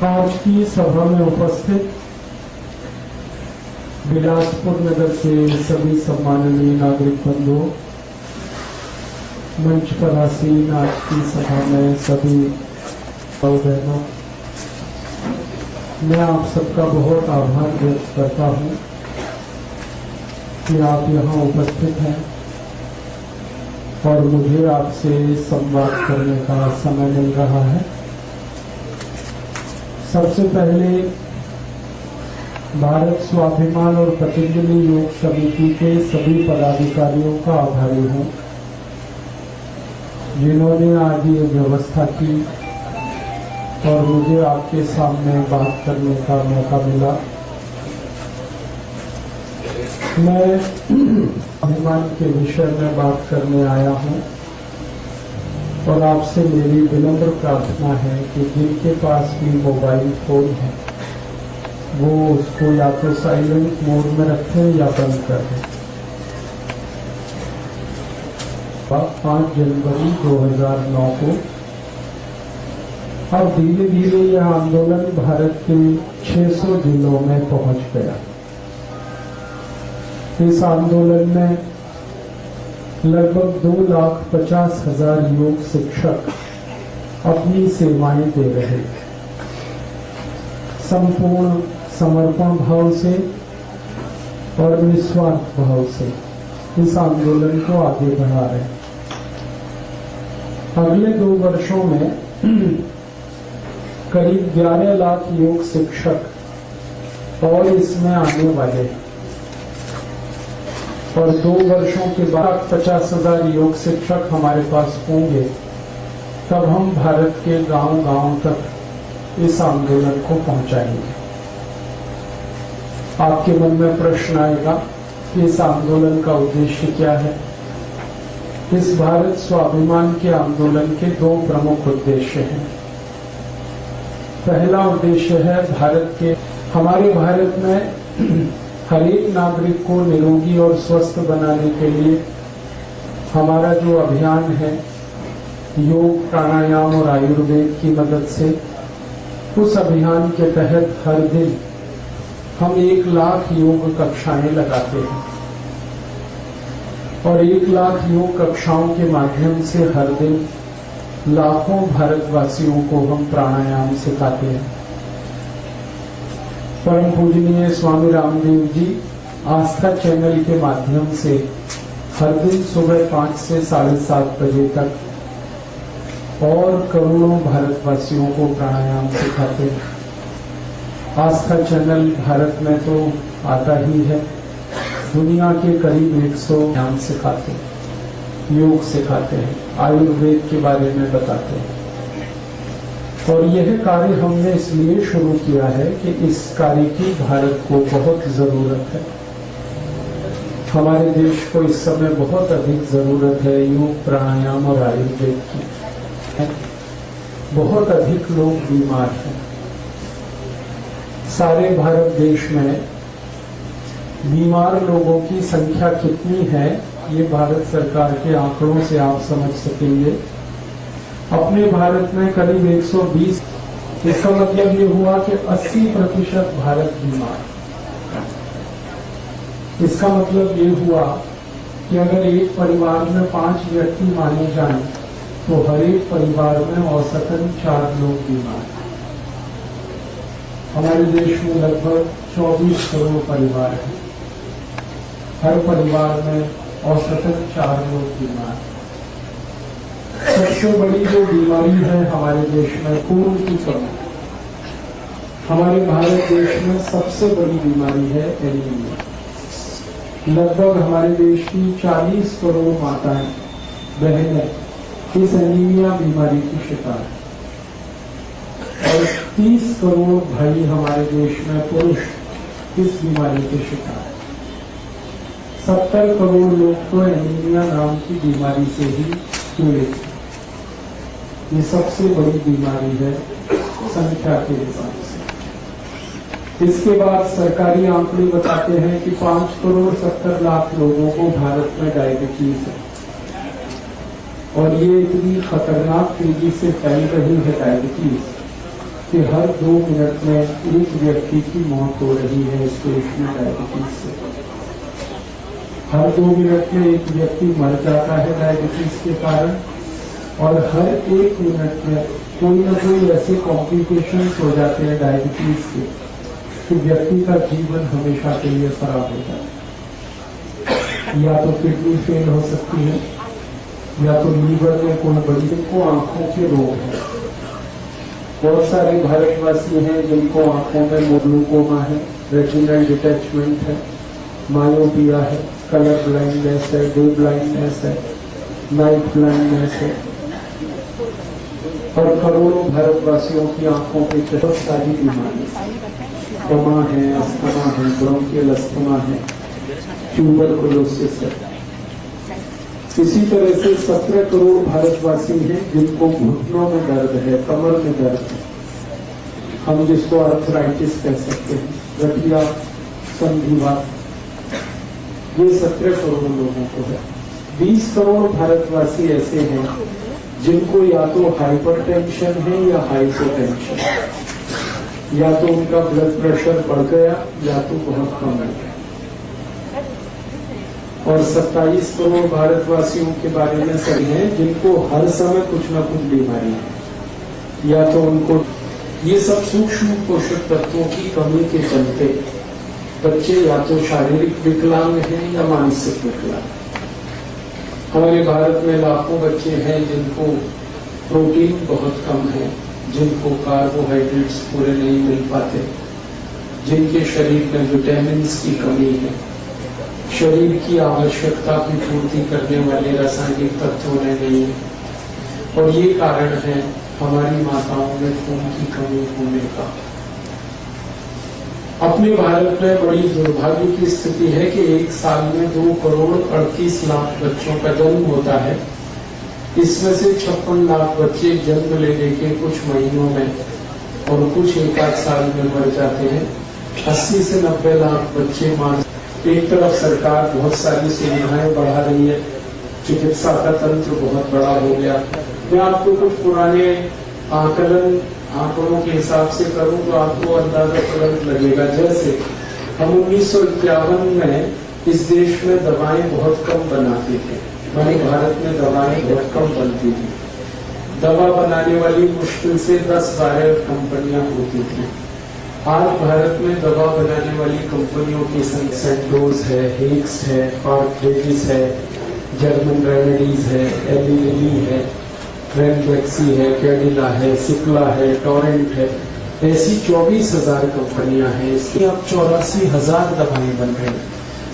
आज की सभा में उपस्थित बिलासपुर नगर के सभी सम्माननीय नागरिक बंधुओं, मंच पर आसीन आज की सभा में सभी बहनों, मैं आप सबका बहुत आभार व्यक्त करता हूं कि आप यहाँ उपस्थित हैं और मुझे आपसे संवाद करने का समय मिल रहा है। सबसे पहले भारत स्वाभिमान और पतंजलि योग समिति के सभी पदाधिकारियों का आभारी हूं, जिन्होंने आज ये व्यवस्था की और मुझे आपके सामने बात करने का मौका मिला। मैं स्वाभिमान के विषय में बात करने आया हूं और आपसे मेरी विनम्र प्रार्थना है कि जिनके पास भी मोबाइल फोन है वो उसको या तो साइलेंट मोड में रखें या बंद कर दें। 5 जनवरी 2009 को अब धीरे धीरे यह आंदोलन भारत के 600 जिलों में पहुंच गया। इस आंदोलन में लगभग 2,50,000 योग शिक्षक अपनी सेवाएं दे रहे थे। संपूर्ण समर्पण भाव से और निस्वार्थ भाव से इस आंदोलन को आगे बढ़ा रहे। अगले 2 वर्षों में करीब 11 लाख योग शिक्षक और इसमें आने वाले हैं और 2 वर्षों के बाद 50,000 योग शिक्षक हमारे पास होंगे। तब हम भारत के गांव-गांव तक इस आंदोलन को पहुंचाएंगे। आपके मन में प्रश्न आएगा कि इस आंदोलन का उद्देश्य क्या है? इस भारत स्वाभिमान के आंदोलन के 2 प्रमुख उद्देश्य हैं। पहला उद्देश्य है हमारे भारत में हर एक नागरिक को निरोगी और स्वस्थ बनाने के लिए हमारा जो अभियान है योग, प्राणायाम और आयुर्वेद की मदद से, उस अभियान के तहत हर दिन हम 1 लाख योग कक्षाएं लगाते हैं और 1 लाख योग कक्षाओं के माध्यम से हर दिन लाखों भारतवासियों को हम प्राणायाम सिखाते हैं। परम पूजनीय स्वामी रामदेव जी आस्था चैनल के माध्यम से हर दिन सुबह 5 से 7:30 बजे तक और करोड़ों भारतवासियों को प्राणायाम सिखाते हैं। आस्था चैनल भारत में तो आता ही है, दुनिया के करीब 100 ध्यान सिखाते हैं, योग सिखाते हैं, आयुर्वेद के बारे में बताते हैं। और यह कार्य हमने इसलिए शुरू किया है कि इस कार्य की भारत को बहुत जरूरत है। हमारे देश को इस समय बहुत अधिक जरूरत है योग, प्राणायाम और आयुर्वेद की। बहुत अधिक लोग बीमार हैं। सारे भारत देश में बीमार लोगों की संख्या कितनी है, ये भारत सरकार के आंकड़ों से आप समझ सकेंगे। अपने भारत में करीब 120, इसका मतलब ये हुआ कि 80% भारत बीमार। इसका मतलब ये हुआ कि अगर एक परिवार में 5 व्यक्ति माने जाएं तो हर एक परिवार में औसतन 4 लोग बीमार। हमारे देश में लगभग 24 करोड़ परिवार हैं। हर परिवार में औसतन 4 लोग बीमार। सबसे बड़ी जो बीमारी है हमारे देश में खून की कमी। हमारे भारत देश में सबसे बड़ी बीमारी है एनीमिया। लगभग हमारे देश की 40 करोड़ माताएं, बहनें इस एनीमिया बीमारी की शिकार है और 30 करोड़ भाई हमारे देश में पुरुष इस बीमारी के शिकार है। 70 करोड़ लोग तो एनीमिया नाम की बीमारी से ही पीड़ित हैं। ये सबसे बड़ी बीमारी है संख्या के हिसाब से। इसके बाद सरकारी आंकड़े बताते हैं कि 5 करोड़ 70 लाख लोगों को भारत में डायबिटीज है और ये इतनी खतरनाक तेजी से फैल रही है डायबिटीज कि हर 2 मिनट में एक व्यक्ति की मौत हो रही है इस देश में डायबिटीज से। हर 2 मिनट में एक व्यक्ति मर जाता है डायबिटीज के कारण, और हर 1 मिनट में कोई ना कोई ऐसे कॉम्प्लिकेशंस हो जाते हैं डायबिटीज से कि व्यक्ति का जीवन हमेशा के लिए खराब हो जाता है। या तो किडनी फेल हो सकती है, या तो लीवर में कोई बड़ी को आंखों के रोग है। बहुत सारे भारतवासी हैं जिनको आंखों में ग्लूकोमा है, रेटिनल डिटैचमेंट है, मायोपिया है, कलर ब्लाइंडनेस है, डे ब्लाइंडनेस है, नाइट ब्लाइंडनेस है, और करोड़ों भारतवासियों की आंखों पे बहुत सारी बीमारी, दमा है, अस्थमा है, ब्रोंकियल अस्थमा है, ट्यूबरकुलोसिस है। इसी तरह से 17 करोड़ भारतवासी हैं जिनको घुटनों में दर्द है, कमर में दर्द है, हम जिसको आर्थराइटिस कह सकते हैं, गठिया, संधिवात, ये 17 करोड़ लोगों को है। 20 करोड़ भारतवासी ऐसे हैं जिनको या तो हाइपरटेंशन है या हाइपोटेंशन, या तो उनका ब्लड प्रेशर बढ़ गया या तो बहुत कम हो गया। और 27 करोड़ भारतवासियों के बारे में सही है जिनको हर समय कुछ न कुछ बीमारी है, या तो उनको ये सब सूक्ष्म पोषक तत्वों की कमी के चलते बच्चे या तो शारीरिक विकलांग हैं या मानसिक विकलांग। हमारे भारत में लाखों बच्चे हैं जिनको प्रोटीन बहुत कम है, जिनको कार्बोहाइड्रेट्स पूरे नहीं मिल पाते, जिनके शरीर में विटामिन की कमी है, शरीर की आवश्यकता की पूर्ति करने वाले रासायनिक तत्व नहीं है। और ये कारण है हमारी माताओं में खून की कमी होने का। अपने भारत में बड़ी दुर्भाग्य की स्थिति है कि एक साल में 2 करोड़ 38 लाख बच्चों का जन्म होता है। इसमें से 56 लाख बच्चे जन्म लेने के कुछ महीनों में और कुछ 1-8 साल में मर जाते हैं। 80 से 90 लाख बच्चे मार। एक तरफ सरकार बहुत सारी सुविधाएं बढ़ा रही है, चिकित्सा का तंत्र बहुत बड़ा हो गया। मैं आपको कुछ पुराने आंकड़ों के हिसाब से करूं तो आपको अंदाजा तुरंत लगेगा। जैसे हम 1951 में इस देश में दवाएं बहुत कम बनाते थे, हमारे भारत में दवाएं बहुत कम बनती थी। दवा बनाने वाली मुश्किल से 10-12 कंपनियां होती थी। आज भारत में दवा बनाने वाली कंपनियों की संख्या सेंडोज है, हेक्स है, पार्ट्रेजिस है, जर्मन रेमेडीज है, एलिली है, ट्रेनबेक्सी है, कैडिला है, सिप्ला है, टोरेंट है, ऐसी 24,000 कंपनियां हैं। इसकी अब 84,000 दवाएं बन रही हैं।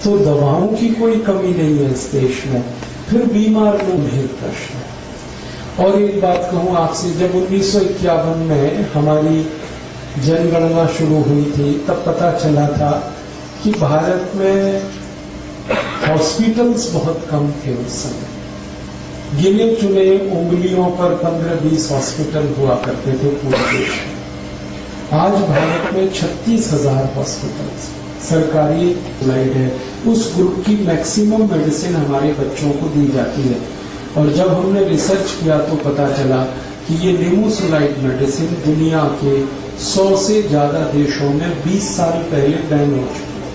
तो दवाओं की कोई कमी नहीं है इस देश में। फिर बीमार लोग हैं प्रश्न। और एक बात कहूं आपसे, जब 1951 में हमारी जनगणना शुरू हुई थी तब पता चला था कि भारत में हॉस्पिटल्स बहुत कम थे उस समय। गिने चुने उंगलियों पर 15-20 हॉस्पिटल हुआ करते थे पूरे देश में। आज भारत में 36,000 हॉस्पिटल्स सरकारी लाइट है। उस ग्रुप की मैक्सिमम मेडिसिन हमारे बच्चों को दी जाती है। और जब हमने रिसर्च किया तो पता चला कि ये निमोसुलाइड मेडिसिन दुनिया के 100 से ज्यादा देशों में 20 साल पहले बैन हो चुकी है।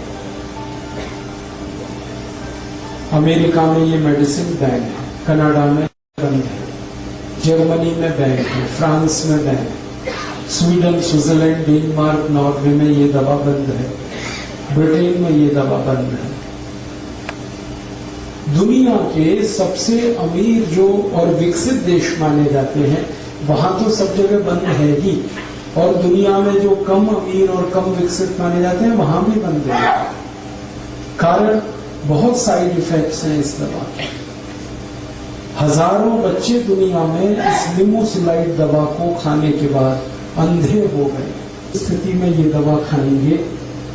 अमेरिका में ये मेडिसिन बैन है, कनाडा में बंद है, जर्मनी में बैन है, फ्रांस में बैन है, स्वीडन, स्विट्जरलैंड, डेनमार्क, नॉर्वे में ये दवा बंद है, ब्रिटेन में ये दवा बंद है। दुनिया के सबसे अमीर जो और विकसित देश माने जाते हैं वहां तो सब जगह बंद है ही, और दुनिया में जो कम अमीर और कम विकसित माने जाते हैं वहां भी बंद है। कारण बहुत साइड इफेक्ट्स हैं इस दवा के। हजारों बच्चे दुनिया में इस निमोसुलाइड दवा को खाने के बाद अंधे हो गए। स्थिति में ये दवा खाएंगे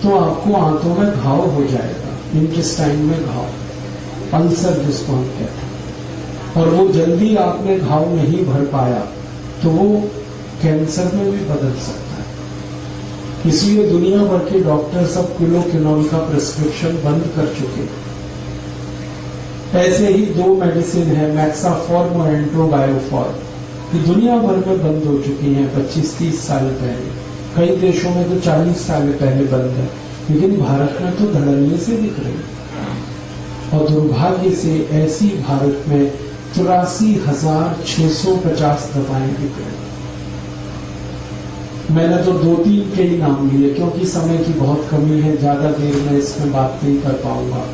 तो आपको आंतों में घाव हो जाएगा, इंटेस्टाइन में घाव, अल्सर जिसको हम कहते हैं। और वो जल्दी आपने घाव नहीं भर पाया तो वो कैंसर में भी बदल सकता है। इसलिए दुनिया भर के डॉक्टर सब क्लोरोक्विनोन का प्रिस्क्रिप्शन बंद कर चुके। ऐसे ही 2 मेडिसिन है, मैक्साफॉर्म और एंट्रोबायोफॉर्म। कि दुनिया भर में बंद हो चुकी हैं 25-30 साल पहले, कई देशों में तो 40 साल पहले बंद है, लेकिन भारत में तो धड़ल्ले से दिख रही। और दुर्भाग्य से ऐसी भारत में 83,650 दवाएं बिक रही। मैंने तो 2-3 के ही नाम लिए, क्योंकि समय की बहुत कमी है, ज्यादा देर में इसमें बात नहीं कर पाऊंगा।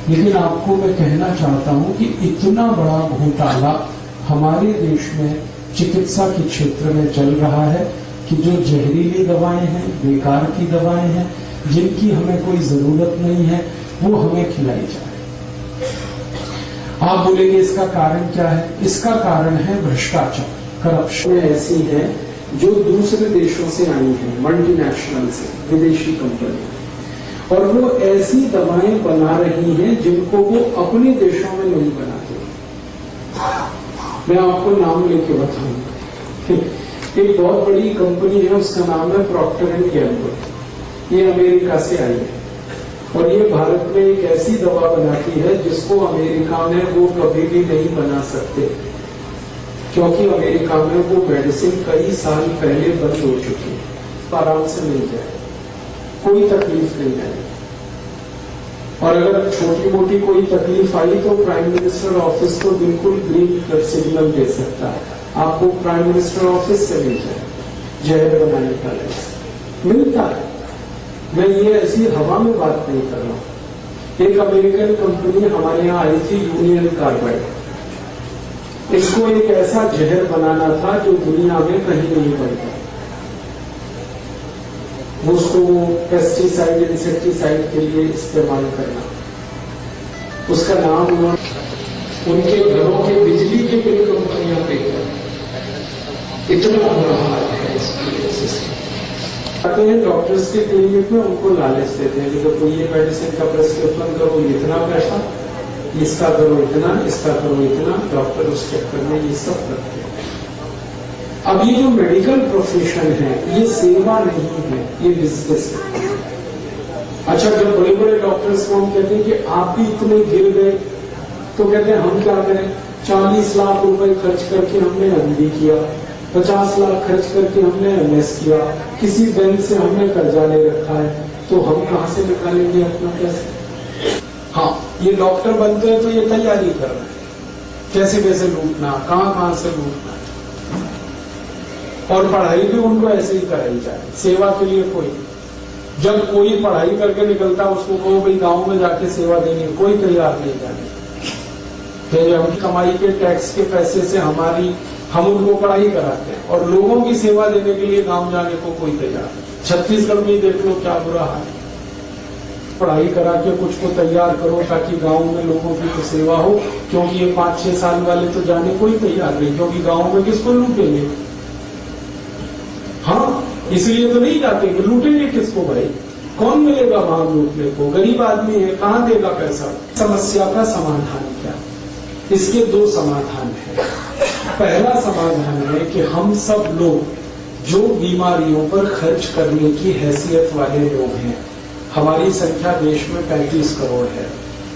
लेकिन आपको मैं कहना चाहता हूं कि इतना बड़ा घोटाला हमारे देश में चिकित्सा के क्षेत्र में चल रहा है कि जो जहरीली दवाएं हैं, बेकार की दवाएं हैं, जिनकी हमें कोई जरूरत नहीं है, वो हमें खिलाई जाए। आप बोलेंगे इसका कारण क्या है? इसका कारण है भ्रष्टाचार, करप्शन। ऐसी है जो दूसरे देशों से आई हैं, मल्टीनेशनल से, विदेशी कंपनी, और वो ऐसी दवाएं बना रही हैं जिनको वो अपने देशों में नहीं बनाते। मैं आपको नाम लेके बताऊंगा। एक बहुत बड़ी कंपनी है, उसका नाम है प्रॉक्टर एंड गैम्बल। ये अमेरिका से आई है और ये भारत में एक ऐसी दवा बनाती है जिसको अमेरिका में वो कभी भी नहीं बना सकते, क्योंकि अमेरिका में वो मेडिसिन कई साल पहले बंद हो चुकी है। आराम से मिल जाए, कोई तकलीफ नहीं है। और अगर छोटी मोटी कोई तकलीफ आई तो प्राइम मिनिस्टर ऑफिस को बिल्कुल ग्रीन सिग्नल दे सकता है, आपको प्राइम मिनिस्टर ऑफिस से मिल जाए जहर बनाने का लाइसेंस मिलता है। मैं ये ऐसी हवा में बात नहीं कर रहा हूं। एक अमेरिकन कंपनी हमारे यहां आई थी, यूनियन कार्बाइड। इसको एक ऐसा जहर बनाना था जो दुनिया में कहीं नहीं बनता। उसको पेस्टिसाइड, इंसेक्टिसाइड के लिए इस्तेमाल करना। उसका नाम उनके घरों के बिजली के बिल कंपनियां पे इतना बुरा हाल है इसकी। आते हैं डॉक्टर्स के क्लिनिक में, उनको लालच देते हैं कि देखो ये मेडिसिन का प्रेस्क्रिप्शन करो इतना पैसा, इसका करो इतना, इसका करो इतना। डॉक्टर उस चक्कर में ये सब करते हैं। अब ये जो मेडिकल प्रोफेशन है, ये सेवा नहीं है, ये बिजनेस है। अच्छा, जब बड़े बड़े डॉक्टर्स को हम कहते हैं कि आप भी इतने गिर गए, तो कहते हैं हम क्या करें, 40 लाख रुपए खर्च करके हमने MD किया, 50 लाख खर्च करके हमने MS किया, किसी बैंक से हमने कर्जा ले रखा है, तो हम कहां से निकालेंगे अपना पैसा? हाँ, ये डॉक्टर बनते हैं तो ये तैयारी कर रहे हैं कैसे कैसे लूटना, कहां से लूटना, और पढ़ाई भी उनको ऐसे ही कराई जाए, सेवा के लिए कोई। जब कोई पढ़ाई करके निकलता उसको कहो भाई गांव में जाके सेवा देनी, कोई तैयार नहीं जाने। हम कमाई के टैक्स के पैसे से हम उनको पढ़ाई कराते हैं, और लोगों की सेवा देने के लिए गांव जाने को कोई तैयार नहीं। छत्तीसगढ़ में देख लो क्या बुरा हाल है। पढ़ाई करा के कुछ को तैयार करो ताकि गांव में लोगों की तो सेवा हो, क्योंकि ये 5-6 साल वाले तो जाने को ही तैयार नहीं, क्योंकि गांव में किसको लूटेंगे। हाँ, इसलिए तो नहीं जाते कि लूटेंगे किसको भाई, कौन मिलेगा वहां लूटने को, गरीब आदमी है, कहां देगा पैसा। समस्या का समाधान क्या? इसके 2 समाधान है। पहला समाधान है कि हम सब लोग जो बीमारियों पर खर्च करने की हैसियत वाले लोग हैं, हमारी संख्या देश में 35 करोड़ है।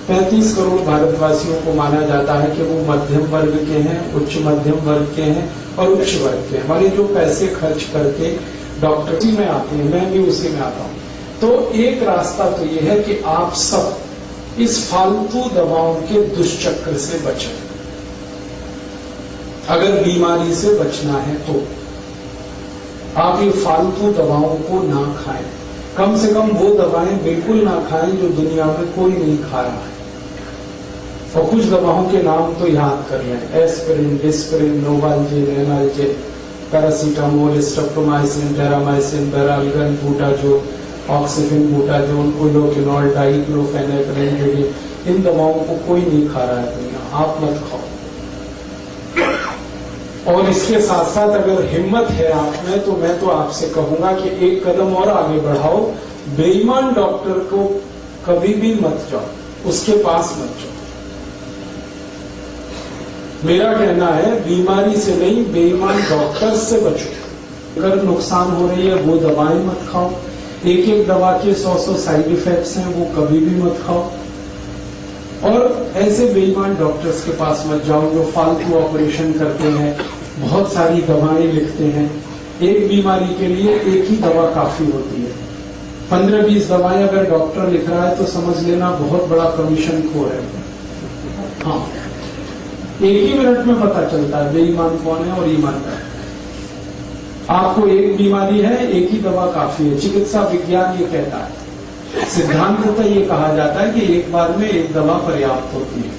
35 करोड़ भारतवासियों को माना जाता है कि वो मध्यम वर्ग के हैं, उच्च मध्यम वर्ग के हैं और उच्च वर्ग के हैं। हमारे जो पैसे खर्च करके डॉक्टरी में आते हैं, मैं भी उसी में आता हूं। तो एक रास्ता तो ये है कि आप सब इस फालतू दवाओं के दुष्चक्र से बचें। अगर बीमारी से बचना है तो आप ये फालतू दवाओं को ना खाएं। कम से कम वो दवाएं बिल्कुल ना खाएं जो दुनिया में कोई नहीं खा रहा है। और कुछ दवाओं के नाम तो याद कर लें, aspirin, disprin, novalgin, analgin, paracetamol, streptomycin, terramycin, baralgan, butazole, oxyphen, butazole, chloroquinol, diclofenac, इन दवाओं को कोई नहीं खा रहा है दुनिया, आप मत खाओ। और इसके साथ साथ अगर हिम्मत है आप में, तो मैं तो आपसे कहूंगा कि एक कदम और आगे बढ़ाओ। बेईमान डॉक्टर को कभी भी मत जाओ, उसके पास मत जाओ। मेरा कहना है बीमारी से नहीं, बेईमान डॉक्टर से बचो। अगर नुकसान हो रही है वो दवाएं मत खाओ। एक दवा के 100 साइड इफेक्ट्स हैं, वो कभी भी मत खाओ। और ऐसे बेईमान डॉक्टर्स के पास मत जाओ जो फालतू ऑपरेशन करते हैं, बहुत सारी दवाएं लिखते हैं। एक बीमारी के लिए एक ही दवा काफी होती है। 15-20 दवाएं अगर डॉक्टर लिख रहा है तो समझ लेना बहुत बड़ा कमीशन खो है। हाँ, एक ही मिनट में पता चलता है बेईमान कौन है और ईमानदार। आपको एक बीमारी है, एक ही दवा काफी है। चिकित्सा विज्ञान ये कहता है, सिद्धांततः ये कहा जाता है कि एक बार में एक दवा पर्याप्त होती है।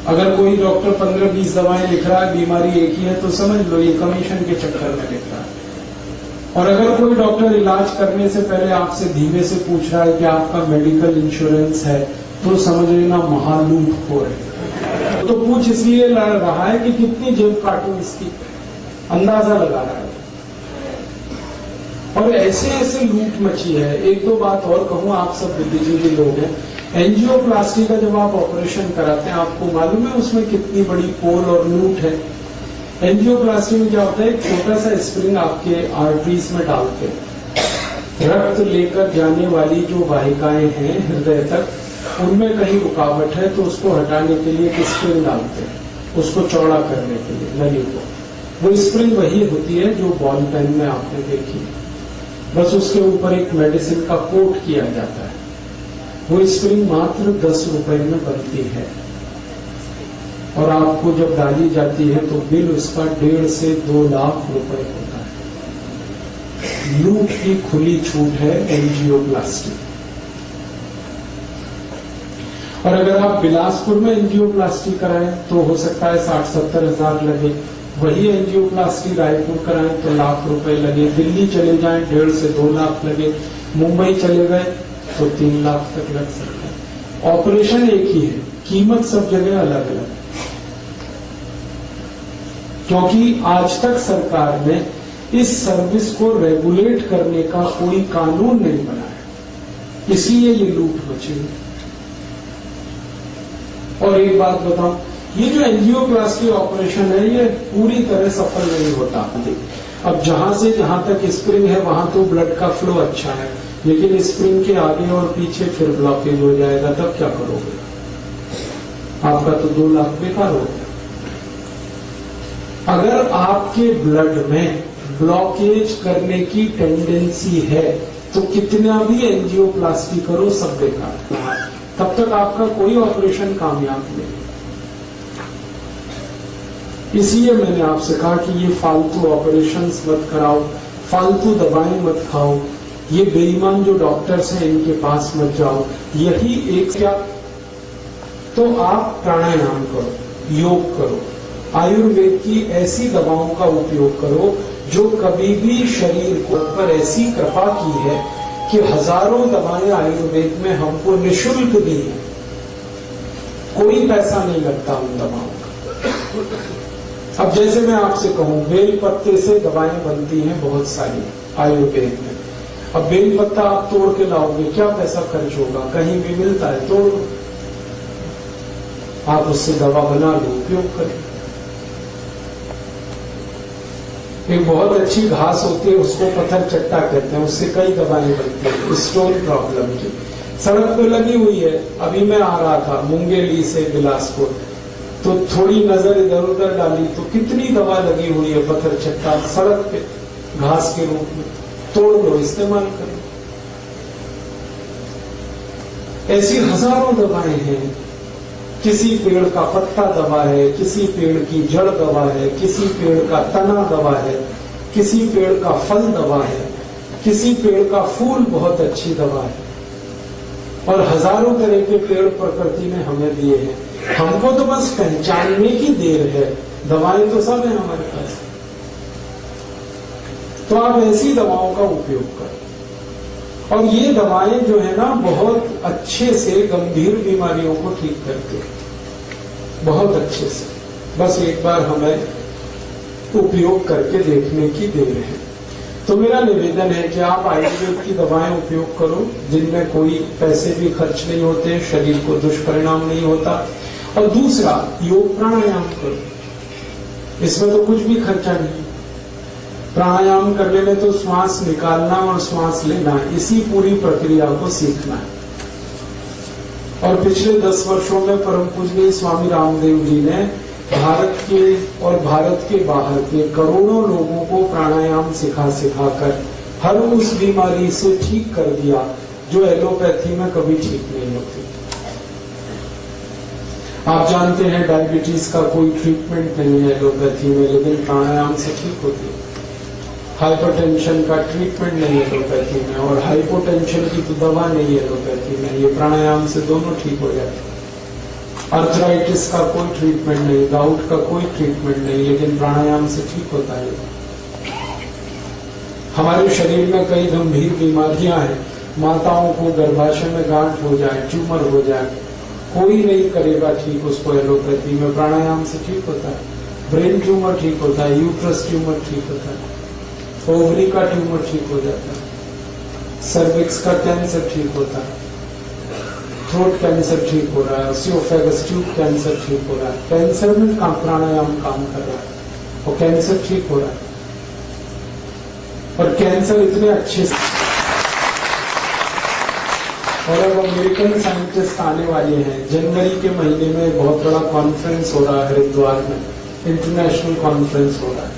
अगर कोई डॉक्टर 15-20 दवाएं लिख रहा है, बीमारी एक ही है, तो समझ लो ये कमीशन के चक्कर में लिख रहा है। और अगर कोई डॉक्टर इलाज करने से पहले आपसे धीमे से पूछ रहा है कि आपका मेडिकल इंश्योरेंस है, तो समझ लेना महालूट हो रहे। तो पूछ इसलिए लड़ रहा है कि कितनी जेब काटूं इसकी, अंदाजा लगा रहा है। और ऐसे ऐसे लूट मची है। एक दो बात और कहूं, आप सब बुद्धिजीवी लोग हैं, एंजियोप्लास्टी का जब आप ऑपरेशन कराते हैं, आपको मालूम है उसमें कितनी बड़ी पोल और लूट है। एंजियोप्लास्टी में क्या होता है, एक छोटा सा स्प्रिंग आपके आर्टरीज में डालते हैं। रक्त लेकर जाने वाली जो वाहिकाएं हैं हृदय तक, उनमें कहीं रुकावट है तो उसको हटाने के लिए एक स्प्रिंग डालते हैं, उसको चौड़ा करने के लिए नली को। वो स्प्रिंग वही होती है जो बॉल पेन में आपने देखी, बस उसके ऊपर एक मेडिसिन का कोट किया जाता है। वो स्प्रिंग मात्र 10 रुपए में बनती है और आपको जब डाली जाती है तो बिल उसका 1.5 से 2 लाख रुपए होता है। लूट की खुली छूट है एंजियोप्लास्टी। और अगर आप बिलासपुर में एंजियोप्लास्टी कराएं तो हो सकता है 60-70 हजार लगे। वही एंजियोप्लास्टी रायपुर कराएं तो लाख रुपए लगे। दिल्ली चले जाएं 1.5 से 2 लाख लगे। मुंबई चले गए तो 3 लाख तक लग सकता है। ऑपरेशन एक ही है, कीमत सब जगह अलग अलग, क्योंकि आज तक सरकार ने इस सर्विस को रेगुलेट करने का कोई कानून नहीं बनाया, इसलिए ये लूट मची। और एक बात बताऊं, ये जो एंजियोप्लास्टी ऑपरेशन है ये पूरी तरह सफल नहीं होता। अब जहां से जहां तक स्प्रिंग है वहां तो ब्लड का फ्लो अच्छा है, लेकिन स्प्रिंग के आगे और पीछे फिर ब्लॉकेज हो जाएगा, तब क्या करोगे? आपका तो 2 लाख बेकार हो गया। अगर आपके ब्लड में ब्लॉकेज करने की टेंडेंसी है तो कितना भी एंजियोप्लास्टी करो सब बेकार, तब तक आपका कोई ऑपरेशन कामयाब नहीं। इसलिए मैंने आपसे कहा कि ये फालतू ऑपरेशंस मत कराओ, फालतू दवाएं मत खाओ, ये बेईमान जो डॉक्टर्स हैं इनके पास मत जाओ। यही एक क्या, तो आप प्राणायाम करो, योग करो, आयुर्वेद की ऐसी दवाओं का उपयोग करो जो कभी भी शरीर को पर ऐसी कृपा की है कि हजारों दवाएं आयुर्वेद में हमको निःशुल्क दी है, कोई पैसा नहीं लगता उन दवाओं का। अब जैसे मैं आपसे कहूं, बेल पत्ते से दवाएं बनती हैं बहुत सारी आयुर्वेद में। अब बेल पत्ता आप तोड़ के लाओगे, क्या पैसा खर्च होगा? कहीं भी मिलता है, तोड़ लो, आप उससे दवा बना लो, उपयोग करें। एक बहुत अच्छी घास होती है, उसको पत्थर चट्टा कहते हैं, उससे कई दवाएं बनती हैं स्टोन प्रॉब्लम की। सड़क पे लगी हुई है। अभी मैं आ रहा था मुंगेली से बिलासपुर, तो थोड़ी नजर इधर उधर डाली तो कितनी दवा लगी हुई है पत्थर चट्टा सड़क पे घास के रूप में। तोड़ लो, इस्तेमाल करो। ऐसी हजारों दवाएं हैं। किसी पेड़ का पत्ता दवा है, किसी पेड़ की जड़ दवा है, किसी पेड़ का तना दवा है, किसी पेड़ का फल दवा है, किसी पेड़ का फूल बहुत अच्छी दवा है। और हजारों तरह के पेड़ प्रकृति ने हमें दिए हैं, हमको तो बस पहचानने की देर है। दवाएं तो सब है हमारे पास। तो आप ऐसी दवाओं का उपयोग करें। और ये दवाएं जो है ना बहुत अच्छे से गंभीर बीमारियों को ठीक करती है, बहुत अच्छे से। बस एक बार हमें उपयोग करके देखने की देर है। तो मेरा निवेदन है कि आप आयुर्वेद की दवाएं उपयोग करो जिनमें कोई पैसे भी खर्च नहीं होते, शरीर को दुष्परिणाम नहीं होता। और दूसरा, योग प्राणायाम करो, इसमें तो कुछ भी खर्चा नहीं। प्राणायाम करने में तो श्वास निकालना और श्वास लेना, इसी पूरी प्रक्रिया को सीखना है। और पिछले 10 वर्षों में परम पूजनीय स्वामी रामदेव जी ने भारत के और भारत के बाहर के करोड़ों लोगों को प्राणायाम सिखाकर हर उस बीमारी से ठीक कर दिया जो एलोपैथी में कभी ठीक नहीं होती। आप जानते हैं डायबिटीज का कोई ट्रीटमेंट नहीं है एलोपैथी में, लेकिन प्राणायाम से ठीक होती है। हाइपरटेंशन का ट्रीटमेंट नहीं है एलोपैथी में, और हाइपोटेंशन की तो दवा नहीं है एलोपैथी में, ये प्राणायाम से दोनों ठीक हो जाते हैं। अर्थराइटिस का कोई ट्रीटमेंट नहीं, गाउट का कोई ट्रीटमेंट नहीं, लेकिन प्राणायाम से ठीक होता है। हमारे शरीर में कई गंभीर बीमारियां हैं, माताओं को गर्भाशय में गांठ हो जाए, ट्यूमर हो जाए, कोई नहीं करेगा ठीक उसको एलोपैथी में, प्राणायाम से ठीक होता है। ब्रेन ट्यूमर ठीक होता है, यूट्रस ट्यूमर ठीक होता है, ओवरी का ट्यूमर ठीक हो जाता है, सर्विक्स का कैंसर ठीक होता है, थ्रोट कैंसर ठीक हो रहा है, ओसियोफेगस ट्यूब कैंसर ठीक हो रहा है। कैंसर में प्राणायाम काम कर रहा है और कैंसर ठीक हो रहा है। और कैंसर इतने अच्छे से, और अब अमेरिकन साइंटिस्ट आने वाले हैं। जनवरी के महीने में बहुत बड़ा कॉन्फ्रेंस हो रहा है हरिद्वार में, इंटरनेशनल कॉन्फ्रेंस हो रहा है।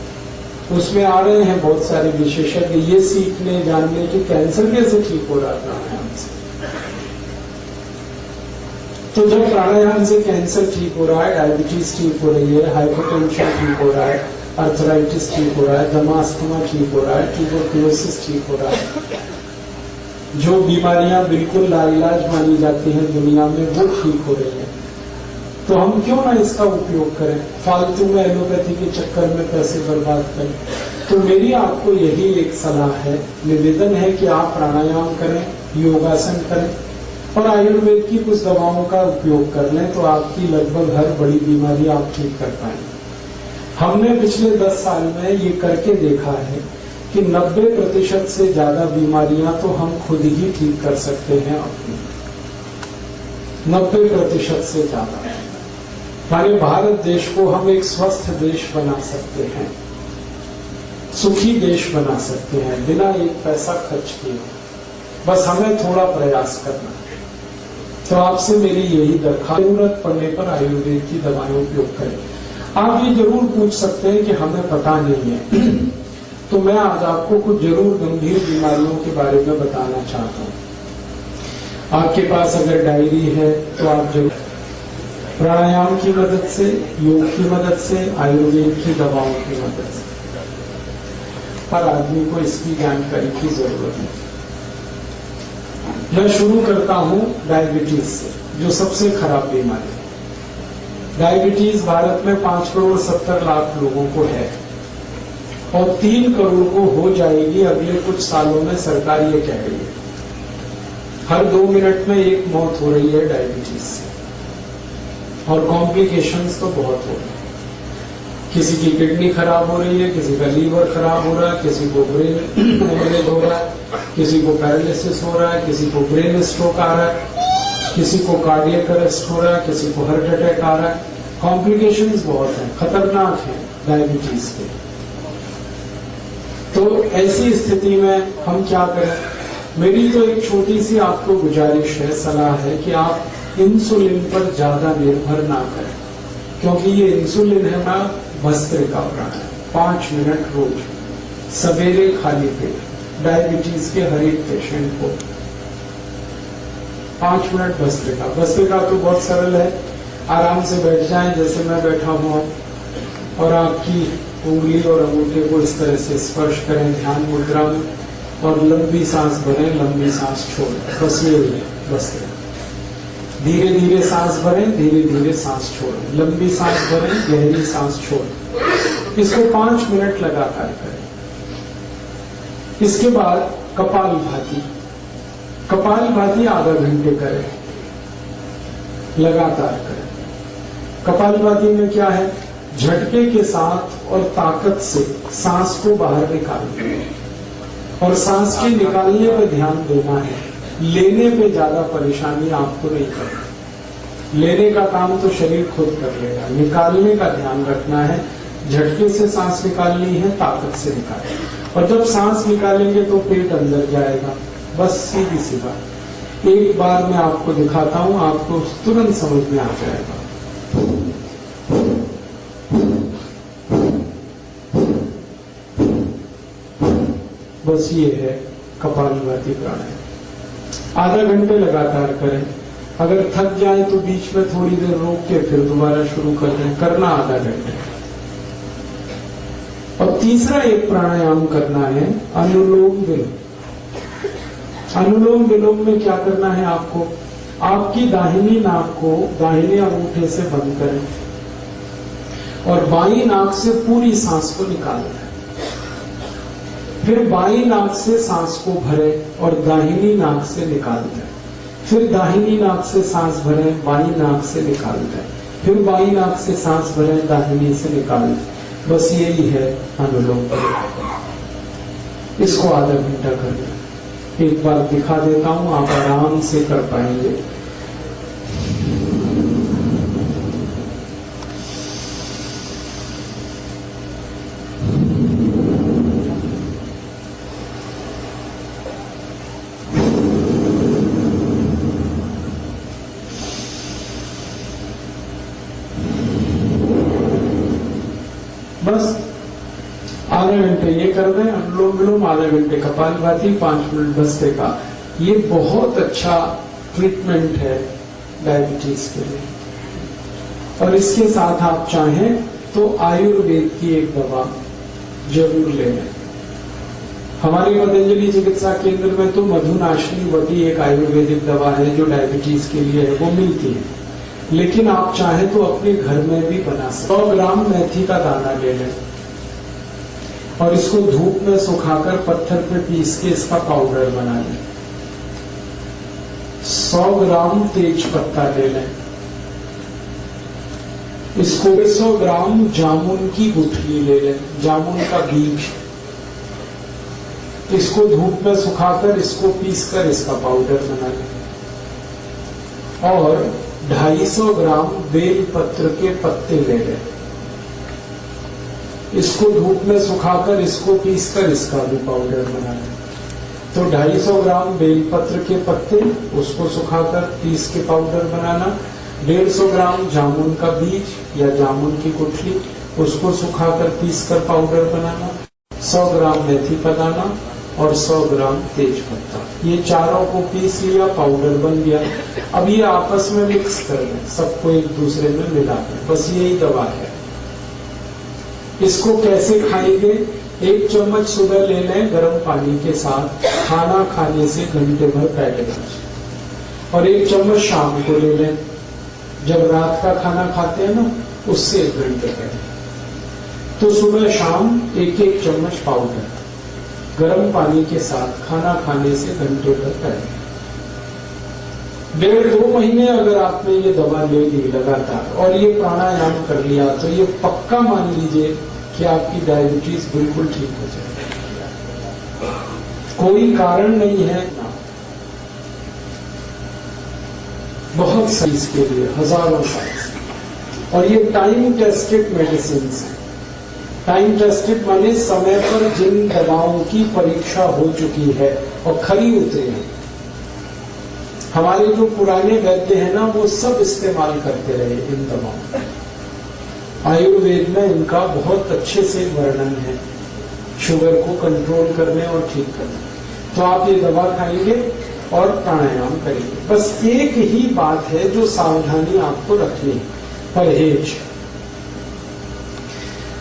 उसमें आ रहे हैं बहुत सारे विशेषज्ञ ये सीखने जानने कि कैंसर कैसे ठीक हो रहा है प्राणायाम से। तो जब प्राणायाम से कैंसर ठीक हो रहा है, डायबिटीज ठीक हो रही है, हाइपरटेंशन ठीक हो रहा है, अर्थराइटिस ठीक हो रहा है, दमास्थमा ठीक हो रहा है, ट्यूबरकुलोसिस ठीक हो रहा है, जो बीमारियां बिल्कुल लाइलाज मानी जाती हैं दुनिया में वो ठीक हो रही है, तो हम क्यों ना इसका उपयोग करें, फालतू में एलोपैथी के चक्कर में पैसे बर्बाद करें। तो मेरी आपको यही एक सलाह है, निवेदन है कि आप प्राणायाम करें, योगासन करें और आयुर्वेद की कुछ दवाओं का उपयोग कर लें, तो आपकी लगभग हर बड़ी बीमारी आप ठीक कर पाएंगे। हमने पिछले 10 साल में ये करके देखा है कि 90% से ज्यादा बीमारियां तो हम खुद ही ठीक कर सकते हैं अपनी, 90% से ज्यादा। हमारे भारत देश को हम एक स्वस्थ देश बना सकते हैं, सुखी देश बना सकते हैं बिना एक पैसा खर्च किए, बस हमें थोड़ा प्रयास करना है। तो आपसे मेरी यही दरखास्त, जरूरत पड़ने पर आयुर्वेद की दवाएं उपयोग करें। आप ये जरूर पूछ सकते हैं कि हमें पता नहीं है तो मैं आज आपको कुछ जरूर गंभीर बीमारियों के बारे में बताना चाहता हूं। आपके पास अगर डायरी है तो आप जरूर प्राणायाम की मदद से, योग की मदद से, आयुर्वेद की दवाओं की मदद से, हर आदमी को इसकी जानकारी की जरूरत है। मैं शुरू करता हूं डायबिटीज से, जो सबसे खराब बीमारी है। डायबिटीज भारत में 5,70,00,000 लोगों को है और 3 करोड़ को हो जाएगी अगले कुछ सालों में, सरकार ये कह रही है। हर 2 मिनट में एक मौत हो रही है डायबिटीज से, और कॉम्प्लिकेशंस तो बहुत हो रहे हैं। किसी की किडनी खराब हो रही है, किसी का लीवर खराब हो रहा है, किसी को ब्रेन हेमरेज हो रहा है, किसी को पैरालिसिस हो रहा है, किसी को ब्रेन स्ट्रोक आ रहा है, किसी को कार्डियक अरेस्ट हो रहा है, किसी को हार्ट अटैक आ रहा है। कॉम्प्लिकेशंस बहुत हैं, खतरनाक हैं डायबिटीज के। तो ऐसी स्थिति में हम क्या करें? मेरी तो एक छोटी सी आपको गुजारिश है, सलाह है कि आप इंसुलिन पर ज्यादा निर्भर ना करें, क्योंकि ये इंसुलिन है ना भस्त्रिका प्राणायाम, 5 मिनट रोज सवेरे खाली पेट, डायबिटीज के हर एक पेशेंट को 5 मिनट भस्त्रिका। भस्त्रिका तो बहुत सरल है, आराम से बैठ जाएं जैसे मैं बैठा हुआ, और आपकी उंगली और अंगूठे को इस तरह से स्पर्श करें ध्यान मुद्रा में, और लंबी सांस भरें, लंबी सांस छोड़ें, बस ये भस्त्रिका। धीरे धीरे सांस भरें, धीरे धीरे सांस छोड़ें, लंबी सांस भरें, गहरी सांस छोड़ें। इसको 5 मिनट लगातार करें। इसके बाद कपालभाति, कपालभाति आधा घंटे करें, लगातार करें। कपालभाति में क्या है? झटके के साथ और ताकत से सांस को बाहर निकालना, और सांस के निकालने पर ध्यान देना है, लेने पे ज्यादा परेशानी आपको नहीं करनी। लेने का काम तो शरीर खुद कर लेगा, निकालने का ध्यान रखना है। झटके से सांस निकालनी है, ताकत से निकालनी, और जब सांस निकालेंगे तो पेट अंदर जाएगा, बस सीधी सी बात। एक बार मैं आपको दिखाता हूं, आपको तुरंत समझ में आ जाएगा। बस ये है कपालभाति प्राणायाम। आधा घंटे लगातार करें। अगर थक जाए तो बीच में थोड़ी देर रोक के फिर दोबारा शुरू कर दें। करना आधा घंटे। और तीसरा एक प्राणायाम करना है अनुलोम विलोम। अनुलोम विलोम में क्या करना है आपको, आपकी दाहिनी नाक को दाहिने अंगूठे से बंद करें और बाईं नाक से पूरी सांस को निकालें। फिर बाईं नाक से सांस को भरें और दाहिनी नाक से निकाल दें। फिर दाहिनी नाक से सांस भरें, बाईं नाक से निकाल दें। फिर बाईं नाक से सांस भरें, दाहिनी से निकाल दें। बस यही है अनुलोम विलोम। इसको आधा घंटा करना। एक बार दिखा देता हूं, आप आराम से कर पाएंगे। बस आधा घंटे ये कर दें अनुलोम विलोम, आधा घंटे कपालभाति, 5 मिनट बसते का। ये बहुत अच्छा ट्रीटमेंट है डायबिटीज के लिए। और इसके साथ आप चाहें तो आयुर्वेद की एक दवा जरूर ले लें। हमारे पतंजलि चिकित्सा केंद्र में तो मधुनाशिनी वटी एक आयुर्वेदिक दवा है जो डायबिटीज के लिए है, वो मिलती है। लेकिन आप चाहें तो अपने घर में भी बना सकते। 100 ग्राम मेथी का दाना ले लें और इसको धूप में सुखाकर पत्थर पे पीस के इसका पाउडर बना लें। 100 ग्राम तेज पत्ता ले लें। इसको 100 ग्राम जामुन की गुठली ले लें, जामुन का बीज। इसको धूप में सुखाकर इसको पीसकर इसका पाउडर बना लें। और 250 ग्राम बेल पत्र के पत्ते ले लें। इसको धूप में सुखाकर इसको पीसकर इसका भी पाउडर बना लें। तो 250 ग्राम बेल पत्र के पत्ते, उसको सुखाकर पीस के पाउडर बनाना। 150 ग्राम जामुन का बीज या जामुन की गुठली, उसको सुखाकर पीसकर पाउडर बनाना। 100 ग्राम मेथी का दाना और 100 ग्राम तेज पत्ता, ये चारों को पीस लिया, पाउडर बन गया। अब ये आपस में मिक्स कर लें, सबको एक दूसरे में मिला दें। बस यही दवा है। इसको कैसे खाएंगे, 1 चम्मच सुबह ले लें गर्म पानी के साथ, खाना खाने से घंटे भर पहले, और 1 चम्मच शाम को ले लें जब रात का खाना खाते हैं ना, उससे 1 घंटे पहले। तो सुबह शाम 1-1 चम्मच पाउडर गर्म पानी के साथ खाना खाने से घंटे भर पहले। 1.5-2 महीने अगर आपने ये दवा ले ली लगातार और ये प्राणायाम कर लिया, तो ये पक्का मान लीजिए कि आपकी डायबिटीज बिल्कुल ठीक हो जाएगी। कोई कारण नहीं है ना, बहुत सही इसके लिए हजारों साइंस। और ये टाइम टेस्टेड मेडिसिन है। टाइम टेस्टेड माने समय पर जिन दवाओं की परीक्षा हो चुकी है और खरी उतरी है। हमारे जो पुराने वैद्य हैं ना, वो सब इस्तेमाल करते रहे इन दवाओं। आयुर्वेद में इनका बहुत अच्छे से वर्णन है, शुगर को कंट्रोल करने और ठीक करने। तो आप ये दवा खाएंगे और प्राणायाम करेंगे। बस एक ही बात है जो सावधानी आपको रखनी है, परहेज।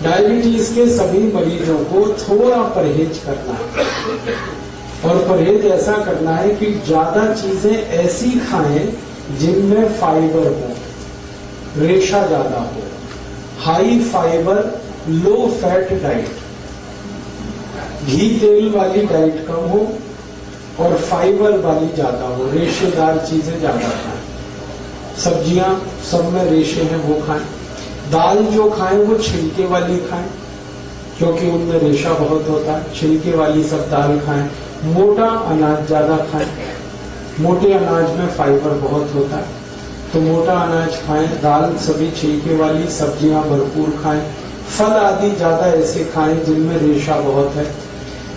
डायबिटीज के सभी मरीजों को थोड़ा परहेज करना है, और परहेज ऐसा करना है कि ज्यादा चीजें ऐसी खाएं जिनमें फाइबर हो, रेशा ज्यादा हो, high fibre low fat diet, घी तेल वाली डाइट कम हो और फाइबर वाली ज्यादा हो, रेशेदार चीजें ज्यादा खाएं। सब्जियां सब में रेशे हैं वो खाएं। दाल जो खाएं वो छिलके वाली खाएं, क्योंकि उनमें रेशा बहुत होता है। छिलके वाली सब दाल खाएं। मोटा अनाज ज्यादा खाएं, मोटे अनाज में फाइबर बहुत होता है, तो मोटा अनाज खाएं। दाल सभी छिलके वाली, सब्जियां भरपूर खाएं। फल आदि ज्यादा ऐसे खाएं जिनमें रेशा बहुत है।